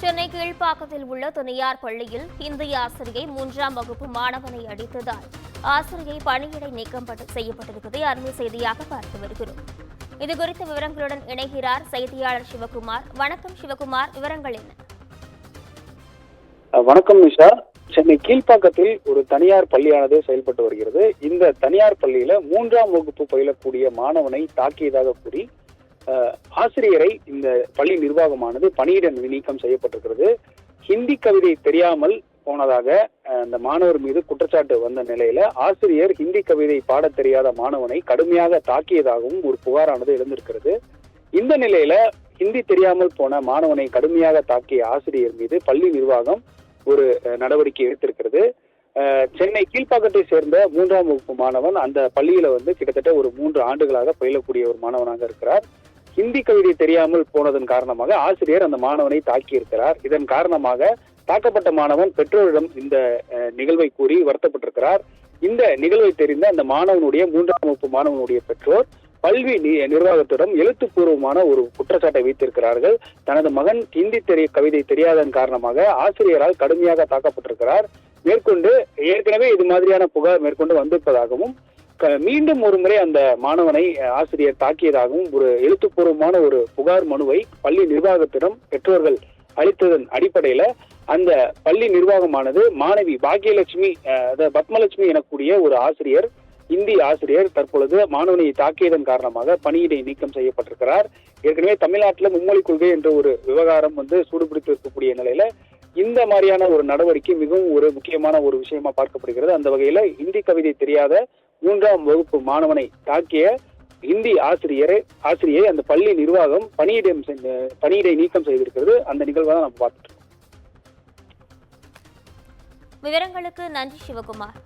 சென்னை கீழ்ப்பாக்கத்தில் உள்ள தனியார் பள்ளியில் ஹிந்தி ஆசிரியை 3ஆம் வகுப்பு மாணவனை அடித்ததால் ஆசிரியை பணியிடை நீக்கம் செய்யப்பட்டிருப்பதை அண்மை செய்தியாக பார்த்து வருகிறோம். இதுகுறித்த விவரங்களுடன் இணைகிறார் செய்தியாளர் சிவகுமார். வணக்கம் சிவகுமார், விவரங்கள் என்ன? வணக்கம் நிஷா. சென்னை கீழ்ப்பாக்கத்தில் ஒரு தனியார் பள்ளியானது செயல்பட்டு வருகிறது. இந்த தனியார் பள்ளியில 3ஆம் வகுப்பு பயிலக்கூடிய மாணவனை தாக்கியதாக கூறி ஆசிரியரை இந்த பள்ளி நிர்வாகமானது பணியிட நீக்கம் செய்யப்பட்டிருக்கிறது. ஹிந்தி கவிதை தெரியாமல் போனதாக அந்த மாணவர் மீது குற்றச்சாட்டு வந்த நிலையில ஆசிரியர் ஹிந்தி கவிதை பாட தெரியாத மாணவனை கடுமையாக தாக்கியதாகவும் ஒரு புகாரானது எழுந்திருக்கிறது. இந்த நிலையில ஹிந்தி தெரியாமல் போன மாணவனை கடுமையாக தாக்கிய ஆசிரியர் மீது பள்ளி நிர்வாகம் ஒரு நடவடிக்கை எடுத்திருக்கிறது. சென்னை கீழ்ப்பாக்கத்தை சேர்ந்த 3ஆம் வகுப்பு மாணவன் அந்த பள்ளியில கிட்டத்தட்ட ஒரு 3 ஆண்டுகளாக பயிலக்கூடிய ஒரு மாணவனாக இருக்கிறார். ஹிந்தி கவிதை தெரியாமல் போனதன் காரணமாக ஆசிரியர் அந்த மாணவனை தாக்கி இருக்கிறார். இதன் காரணமாக தாக்கப்பட்ட மாணவன் பெற்றோரிடம் இந்த நிகழ்வை கூறி வருத்தப்பட்டிருக்கிறார். இந்த நிகழ்வை தெரிந்த அந்த மாணவனுடைய 3ஆம் வகுப்பு மாணவனுடைய பெற்றோர் பள்ளி நிர்வாகத்திடம் எழுத்துப்பூர்வமான ஒரு குற்றச்சாட்டை வைத்திருக்கிறார்கள். தனது மகன் ஹிந்தி கவிதை தெரியாதன் காரணமாக ஆசிரியரால் கடுமையாக தாக்கப்பட்டிருக்கிறார். மேற்கொண்டு ஏற்கனவே இது மாதிரியான புகார் மேற்கொண்டு வந்திருப்பதாகவும் மீண்டும் ஒரு முறை அந்த மாணவனை ஆசிரியர் தாக்கியதாகவும் ஒரு எழுத்துப்பூர்வமான ஒரு புகார் மனுவை பள்ளி நிர்வாகத்திடம் பெற்றோர்கள் அளித்ததன் அடிப்படையில அந்த பள்ளி நிர்வாகமானது மாணவி பாக்யலட்சுமி பத்மலட்சுமி எனக்கூடிய ஒரு ஆசிரியர், இந்தி ஆசிரியர் தற்பொழுது மாணவனை தாக்கியதன் காரணமாக பணியிடை நீக்கம் செய்யப்பட்டிருக்கிறார். ஏற்கனவே தமிழ்நாட்டில் மும்மொழி கொள்கை என்ற ஒரு விவகாரம் சூடுபிடித்து இருக்கக்கூடிய நிலையில இந்த மாதிரியான ஒரு நடவடிக்கை மிகவும் ஒரு முக்கியமான ஒரு விஷயமா பார்க்கப்படுகிறது. அந்த வகையில ஹிந்தி கவிதை தெரியாத 3ஆம் வகுப்பு மாணவனை தாக்கிய ஹிந்தி ஆசிரியை அந்த பள்ளி நிர்வாகம் பணியிடை நீக்கம் செய்திருக்கிறது. அந்த நிகழ்வை தான் நம்ம பார்த்துட்டு இருக்கோம். விவரங்களுக்கு நன்றி சிவகுமார்.